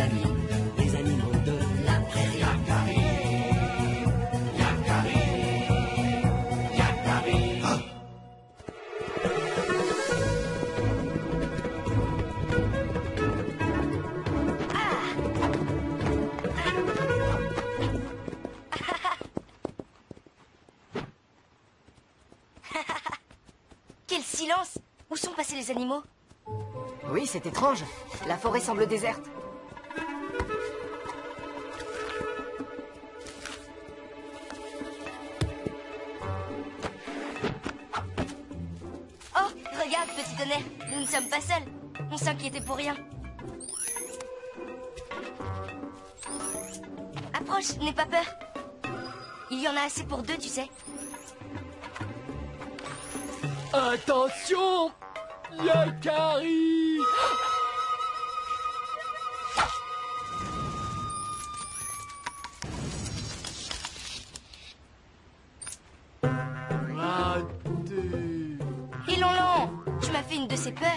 amis, les animaux de la prairie. Yakari, Yakari, Yakari. Ah. Quel silence! Où sont passés les animaux? Oui, c'est étrange. La forêt semble déserte. Oh, regarde, petit tonnerre, nous ne sommes pas seuls. On s'inquiétait pour rien. Approche, n'aie pas peur. Il y en a assez pour deux, tu sais. Attention, Yakari! Raté. Et Lonlon, tu m'as fait une de ces peurs.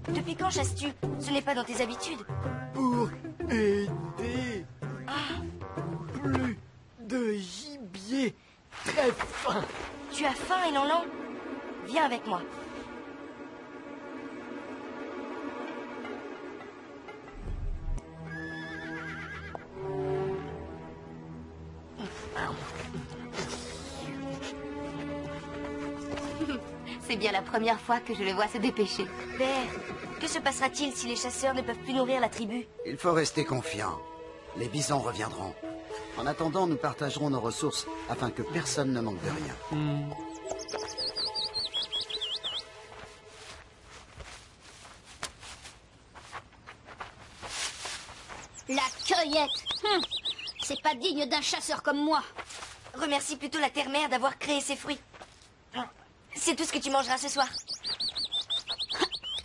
Depuis quand chasses-tu? Ce n'est pas dans tes habitudes. Pour aider. Plus de gibier très fin. Tu as faim, et Lonlon? Viens avec moi. C'est bien la première fois que je le vois se dépêcher. Père, que se passera-t-il si les chasseurs ne peuvent plus nourrir la tribu? Il faut rester confiant. Les bisons reviendront. En attendant, nous partagerons nos ressources afin que personne ne manque de rien. La cueillette. C'est pas digne d'un chasseur comme moi. Remercie plutôt la terre-mère d'avoir créé ces fruits. C'est tout ce que tu mangeras ce soir.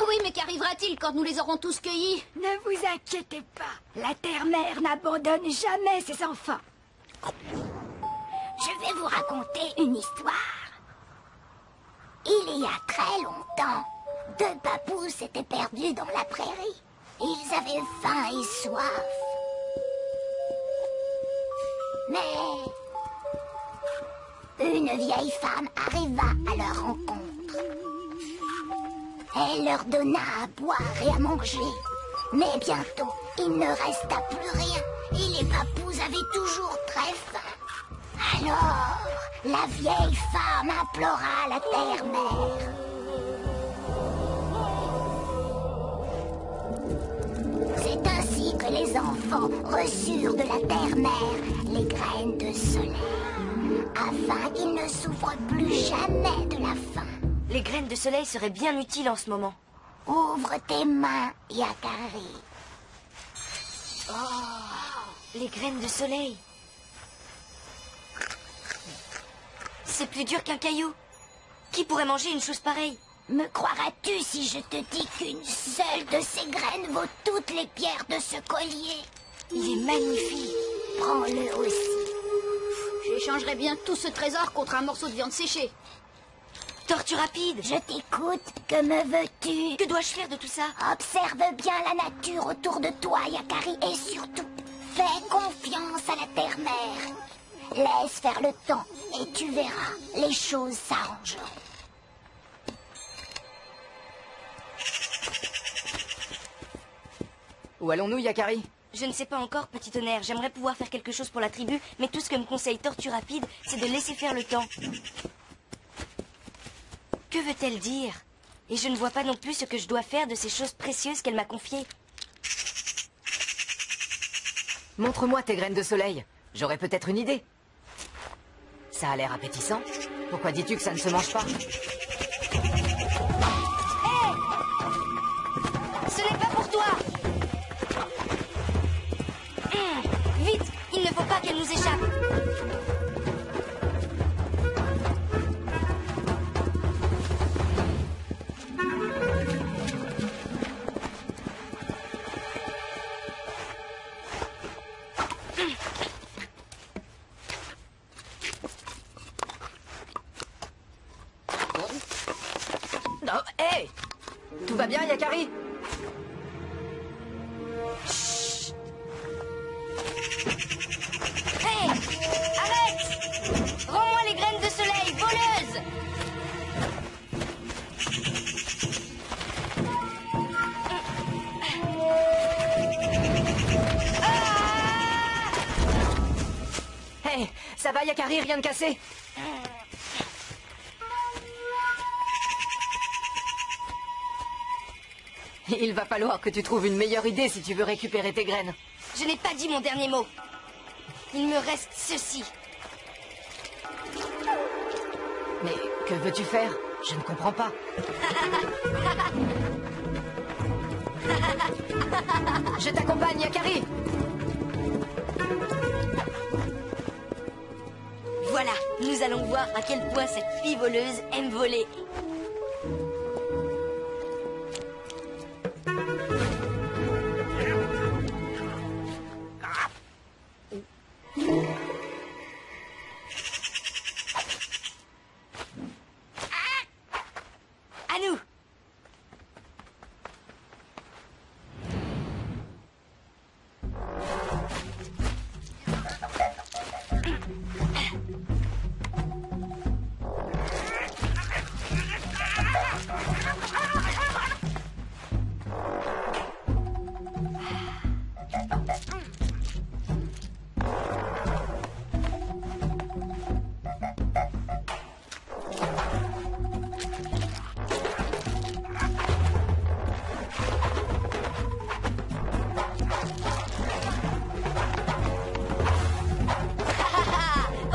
Oui, mais qu'arrivera-t-il quand nous les aurons tous cueillis? Ne vous inquiétez pas. La terre-mère n'abandonne jamais ses enfants. Je vais vous raconter une histoire. Il y a très longtemps, deux papous s'étaient perdus dans la prairie. Ils avaient faim et soif. Mais une vieille femme arriva à leur rencontre. Elle leur donna à boire et à manger. Mais bientôt, il ne resta plus rien et les papous avaient toujours très faim. Alors, la vieille femme implora la terre-mère. C'est ainsi que les enfants reçurent de la terre-mère les graines de soleil, afin qu'ils ne souffrent plus jamais de la faim. Les graines de soleil seraient bien utiles en ce moment. Ouvre tes mains, Yakari. Les graines de soleil. C'est plus dur qu'un caillou. Qui pourrait manger une chose pareille? Me croiras-tu si je te dis qu'une seule de ces graines vaut toutes les pierres de ce collier? Il est magnifique. Prends-le aussi. J'échangerais bien tout ce trésor contre un morceau de viande séchée. Tortue rapide. Je t'écoute. Que me veux-tu? Que dois-je faire de tout ça? Observe bien la nature autour de toi, Yakari, et surtout, fais confiance à la terre-mère. Laisse faire le temps, et tu verras, les choses s'arrangeront. Où allons-nous, Yakari? Je ne sais pas encore, petit tonnerre. J'aimerais pouvoir faire quelque chose pour la tribu, mais tout ce que me conseille Tortue Rapide, c'est de laisser faire le temps. Que veut-elle dire? Et je ne vois pas non plus ce que je dois faire de ces choses précieuses qu'elle m'a confiées. Montre-moi tes graines de soleil. J'aurais peut-être une idée. Ça a l'air appétissant. Pourquoi dis-tu que ça ne se mange pas? Ce n'est pas pour toi! Vite! Il ne faut pas qu'elle nous échappe! Oh, hé! Tout va bien, Yakari? Hé! Arrête! Rends-moi les graines de soleil, voleuse! Hé, ça va, Yakari, rien de cassé? Il va falloir que tu trouves une meilleure idée si tu veux récupérer tes graines. Je n'ai pas dit mon dernier mot. Il me reste ceci. Mais que veux-tu faire? Je ne comprends pas. Je t'accompagne, Yakari. Voilà, nous allons voir à quel point cette fille voleuse aime voler. À nous!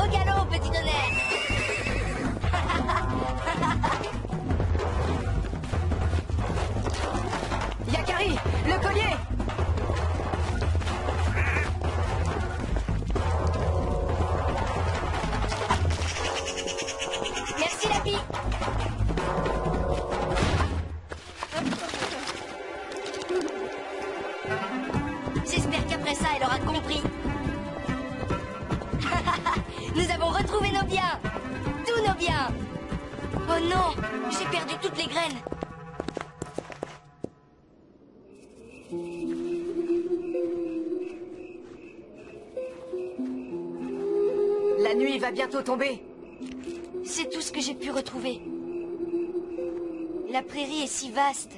Au galop, petit tonnerre! Yakari, le collier! Merci, la fille! J'espère qu'après ça, elle aura compris. Nous avons retrouvé nos biens! Tous nos biens! Oh non! J'ai perdu toutes les graines! La nuit va bientôt tomber. C'est tout ce que j'ai pu retrouver. La prairie est si vaste.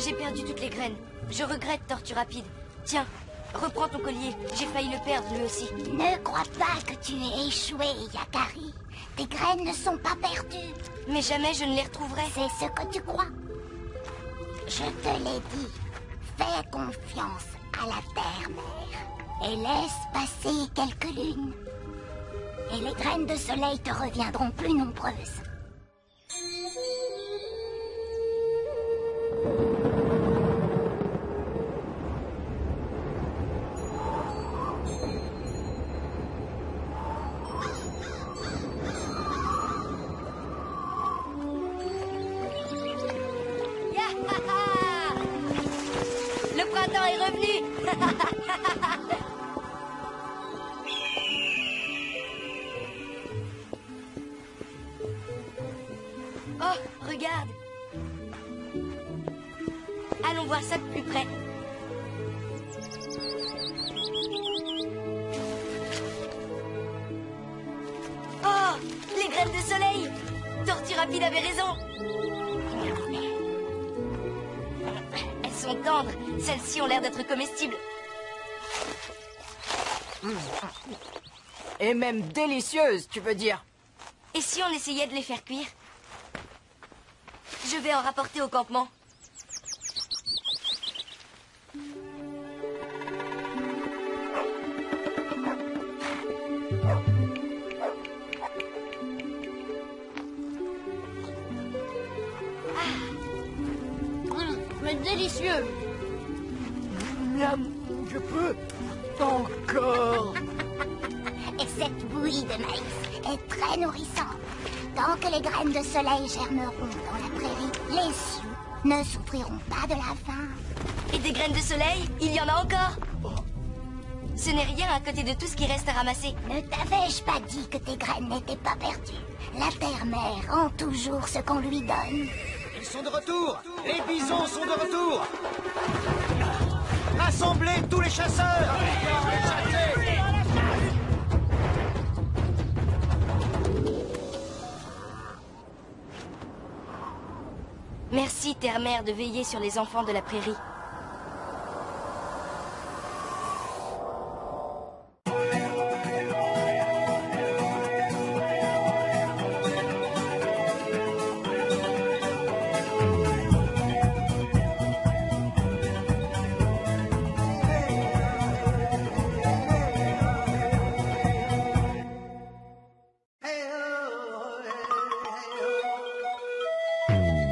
J'ai perdu toutes les graines. Je regrette, Tortue Rapide. Tiens, reprends ton collier. J'ai failli le perdre, lui aussi. Ne crois pas que tu aies échoué, Yakari. Tes graines ne sont pas perdues. Mais jamais je ne les retrouverai. C'est ce que tu crois. Je te l'ai dit. Fais confiance à la terre-mère. Et laisse passer quelques lunes. Et les graines de soleil te reviendront plus nombreuses. Yahaha! Le printemps est revenu. Oh, regarde. Allons voir ça de plus près. Oh, les graines de soleil. Tortue Rapide avait raison. Elles sont tendres. Celles-ci ont l'air d'être comestibles. Et même délicieuse, tu veux dire? Et si on essayait de les faire cuire? Je vais en rapporter au campement. Mais délicieux. Miam, je peux encore. Et cette bouillie de maïs est très nourrissante. Tant que les graines de soleil germeront dans la prairie, Les Sioux ne souffriront pas de la faim. Et des graines de soleil, il y en a encore. Ce n'est rien à côté de tout ce qui reste à ramasser. Ne t'avais-je pas dit que tes graines n'étaient pas perdues? La terre-mère rend toujours ce qu'on lui donne. Ils sont de retour. Les bisons sont de retour. Rassemblez tous les chasseurs. Merci, terre-mère, de veiller sur les enfants de la prairie.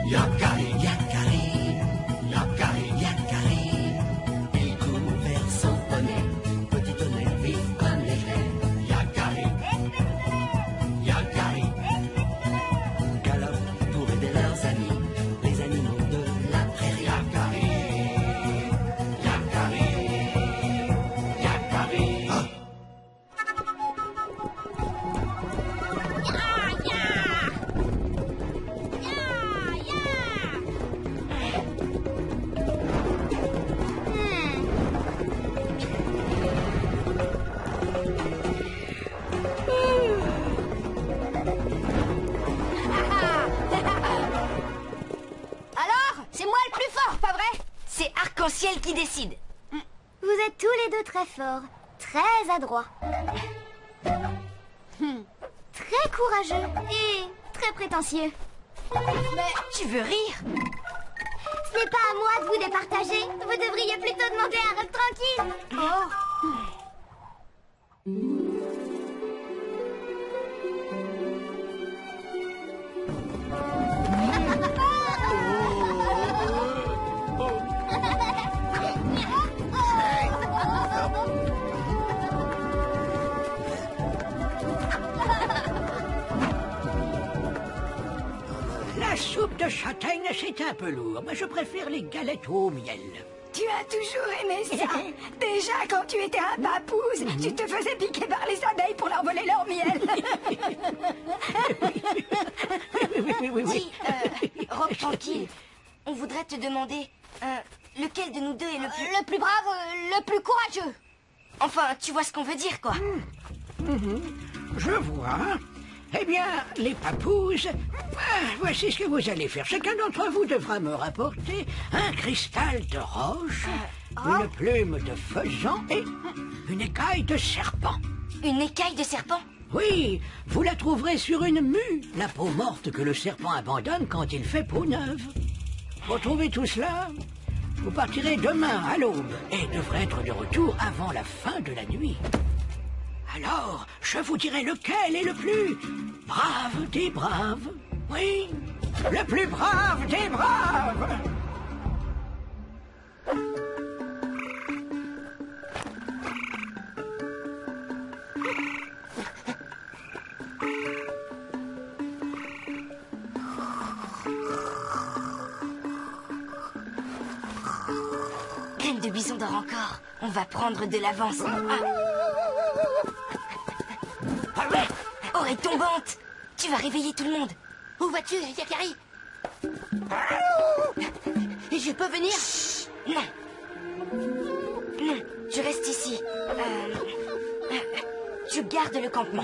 Yakari, yakari, yakari, yakari. Il court vers son poney, petit poney vif comme les graines. Yakari, yakari, galope pour aider leurs amis, les animaux de la prairie. Yakari, yakari, yakari. Alors, c'est moi le plus fort, pas vrai? C'est Arc-en-Ciel qui décide. Vous êtes tous les deux très forts, très adroits. Très courageux et très prétentieux. Mais tu veux rire? Ce n'est pas à moi de vous départager. Vous devriez plutôt demander à Rock tranquille. La soupe de châtaigne, c'est un peu lourd. Moi, je préfère les galettes au miel. Tu as toujours aimé ça. Déjà, quand tu étais un papouze, tu te faisais piquer par les abeilles pour leur voler leur miel. Dis, Rock tranquille, on voudrait te demander lequel de nous deux est Le plus brave, le plus courageux. Enfin, tu vois ce qu'on veut dire, quoi. Je vois. Eh bien, les papouses, voici ce que vous allez faire. Chacun d'entre vous devra me rapporter un cristal de roche, une plume de faisan et une écaille de serpent. Une écaille de serpent? Oui, vous la trouverez sur une mue, la peau morte que le serpent abandonne quand il fait peau neuve. Pour trouver tout cela, vous partirez demain à l'aube et devrez être de retour avant la fin de la nuit. Alors, je vous dirai lequel est le plus brave des braves. Oui, le plus brave des braves. Graine de bison dort encore. On va prendre de l'avance. Oreille tombante! Tu vas réveiller tout le monde. Où vas-tu, Yakari? Je peux venir? Chut, non. Non, tu restes ici. Tu gardes le campement.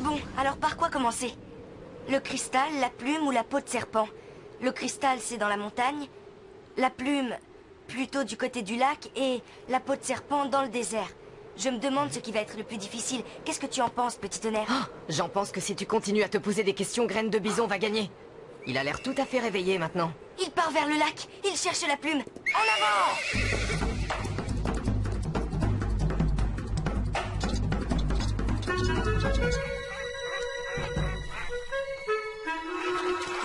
Bon, alors par quoi commencer? Le cristal, la plume ou la peau de serpent? Le cristal, c'est dans la montagne. La plume, plutôt du côté du lac. Et la peau de serpent dans le désert. Je me demande ce qui va être le plus difficile. Qu'est-ce que tu en penses, petit tonnerre? Oh, j'en pense que si tu continues à te poser des questions, Graine de Bison va gagner. Il a l'air tout à fait réveillé maintenant. Il part vers le lac. Il cherche la plume. En avant!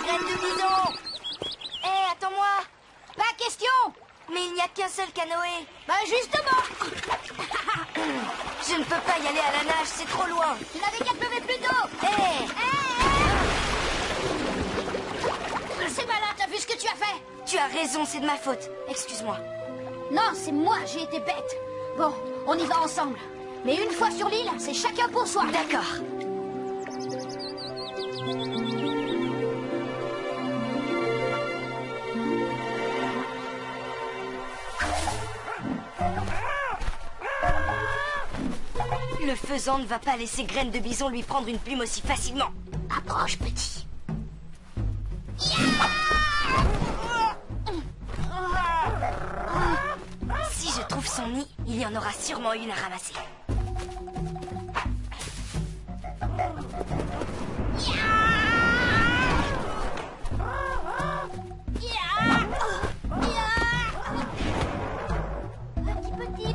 Graine de Bison! Hé, attends-moi! Pas question. Mais il n'y a qu'un seul canoë. Bah justement. Je ne peux pas y aller à la nage, c'est trop loin. Tu n'avais qu'à te lever plus tôt. Hé! C'est malin, t'as vu ce que tu as fait? Tu as raison, c'est de ma faute. Excuse-moi. Non, c'est moi, j'ai été bête. Bon, on y va ensemble. Mais une fois sur l'île, c'est chacun pour soi. D'accord. Le faisan ne va pas laisser Graine de Bison lui prendre une plume aussi facilement. Approche, petit. Si je trouve son nid, il y en aura sûrement une à ramasser.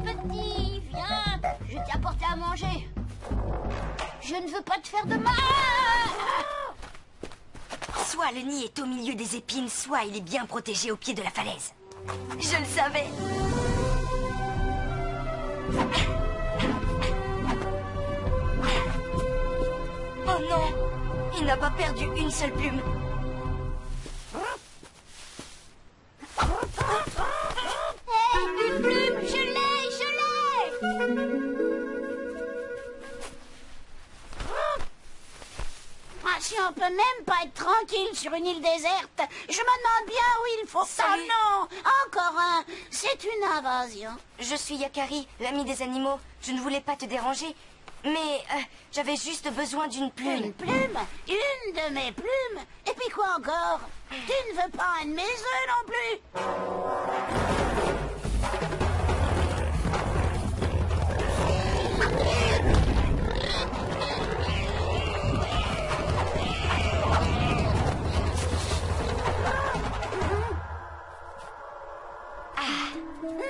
Petit, viens. Je t'ai apporté à manger. Je ne veux pas te faire de mal. Soit le nid est au milieu des épines, soit il est bien protégé au pied de la falaise. Je le savais. Oh non, il n'a pas perdu une seule plume. Hey, une plume, je l'ai. Ah, si on peut même pas être tranquille sur une île déserte, je me demande bien où il faut... Salut. Oh non, encore un. C'est une invasion. Je suis Yakari, l'ami des animaux. Je ne voulais pas te déranger, mais j'avais juste besoin d'une plume. Une plume? Une de mes plumes? Et puis quoi encore? Tu ne veux pas un de mes œufs non plus?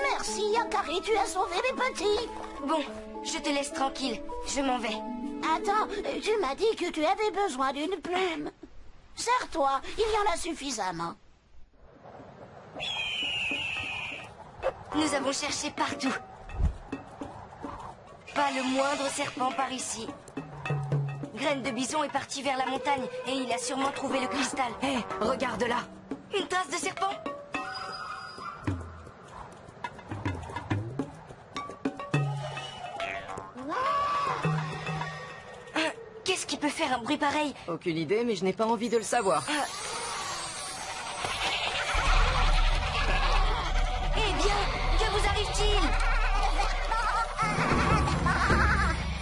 Merci, Yakari, tu as sauvé les petits. Bon, je te laisse tranquille. Je m'en vais. Attends, tu m'as dit que tu avais besoin d'une plume. Serre-toi, il y en a suffisamment. Nous avons cherché partout. Pas le moindre serpent par ici. Graine de Bison est parti vers la montagne et il a sûrement trouvé le cristal. Hé, regarde là. Une trace de serpent? Qu'est-ce qui peut faire un bruit pareil? Aucune idée, mais je n'ai pas envie de le savoir. Eh bien, que vous arrive-t-il?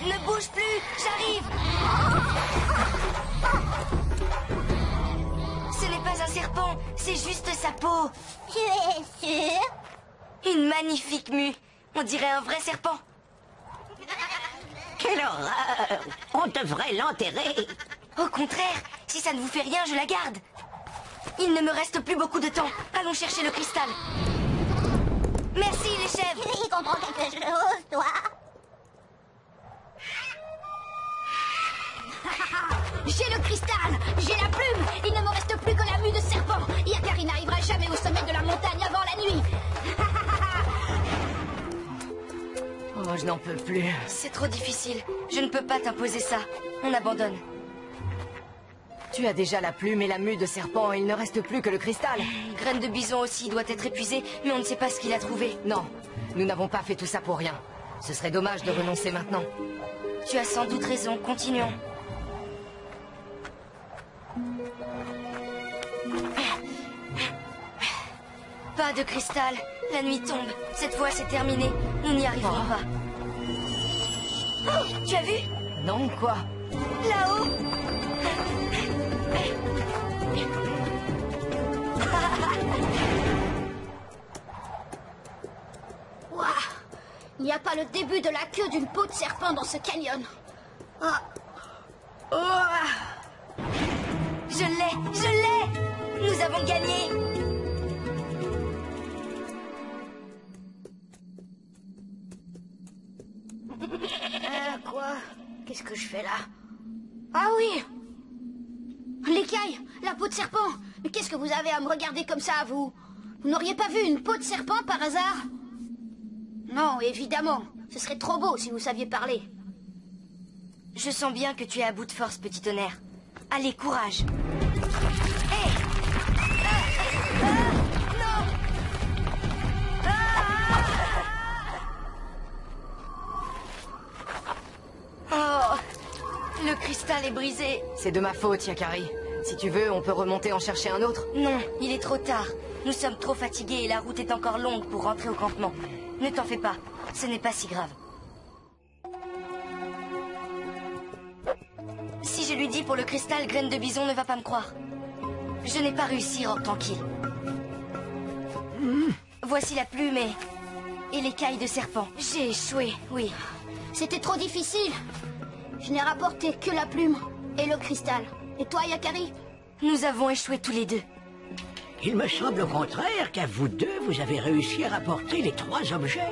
Ne bouge plus, j'arrive. Ce n'est pas un serpent, c'est juste sa peau. Tu es sûr? Une magnifique mue. On dirait un vrai serpent. Quelle horreur! On devrait l'enterrer. Au contraire, si ça ne vous fait rien, je la garde. Il ne me reste plus beaucoup de temps. Allons chercher le cristal. Merci, les chèvres. Tu y comprends quelque chose, toi? J'ai le cristal, j'ai la plume. Il ne me reste plus que la mue de serpent. Yakari n'arrivera jamais au sommet de la montagne avant la nuit. Oh, je n'en peux plus. C'est trop difficile. Je ne peux pas t'imposer ça. On abandonne. Tu as déjà la plume et la mue de serpent, il ne reste plus que le cristal. Graine de Bison aussi doit être épuisé, mais on ne sait pas ce qu'il a trouvé. Non, nous n'avons pas fait tout ça pour rien. Ce serait dommage de renoncer maintenant. Tu as sans doute raison, continuons. Pas de cristal. La nuit tombe. Cette fois, c'est terminé. Nous n'y arriverons pas. Oh, tu as vu? Non, quoi? Là-haut. Il y n'y a pas le début de la queue d'une peau de serpent dans ce canyon. Ah. Oh. Je l'ai! Nous avons gagné! Quoi? Qu'est-ce que je fais là? Ah oui! L'écaille! La peau de serpent! Mais qu'est-ce que vous avez à me regarder comme ça, vous? Vous n'auriez pas vu une peau de serpent par hasard? Non, évidemment. Ce serait trop beau si vous saviez parler. Je sens bien que tu es à bout de force, petit tonnerre. Allez, courage! Hé! Non! Oh! Le cristal est brisé. C'est de ma faute, Yakari. Si tu veux, on peut remonter en chercher un autre. Non, il est trop tard. Nous sommes trop fatigués et la route est encore longue pour rentrer au campement. Ne t'en fais pas, ce n'est pas si grave. Si je lui dis pour le cristal, Graine de Bison ne va pas me croire. Je n'ai pas réussi, Roc tranquille. Voici la plume et l'écaille de serpent. J'ai échoué, oui. C'était trop difficile. Je n'ai rapporté que la plume et le cristal. Et toi, Yakari? Nous avons échoué tous les deux. Il me semble au contraire qu'à vous deux, vous avez réussi à rapporter les 3 objets.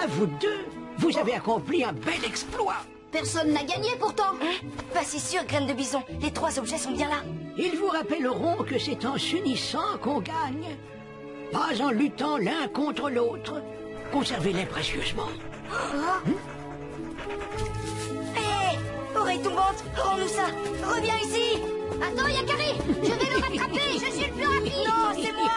À vous deux, vous avez accompli un bel exploit. Personne n'a gagné pourtant. Pas si sûr, Graine de Bison. Les 3 objets sont bien là. Ils vous rappelleront que c'est en s'unissant qu'on gagne. Pas en luttant l'un contre l'autre. Conservez-les précieusement. Hé! Oreille tombante, rends-nous ça. Reviens ici. Attends, Yakari, je vais le rattraper. Je suis le plus rapide. Non, c'est moi.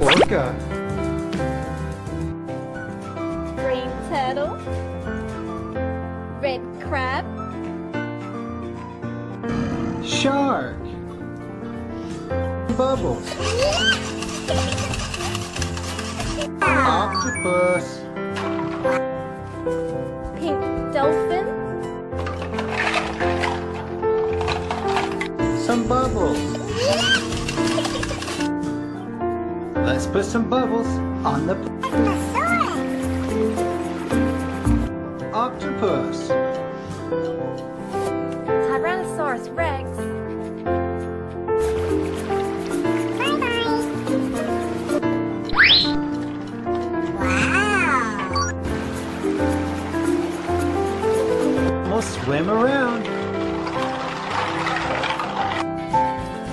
Orca. Green turtle. Red crab. Shark. Bubbles. Octopus. Pink dolphin. Some bubbles. Let's put some bubbles on the octopus. Tyrannosaurus Rex. We'll swim around.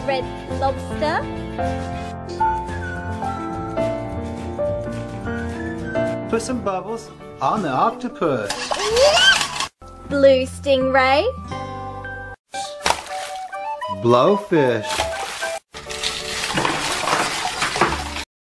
Red lobster. Put some bubbles on the octopus. Blue stingray. Blowfish.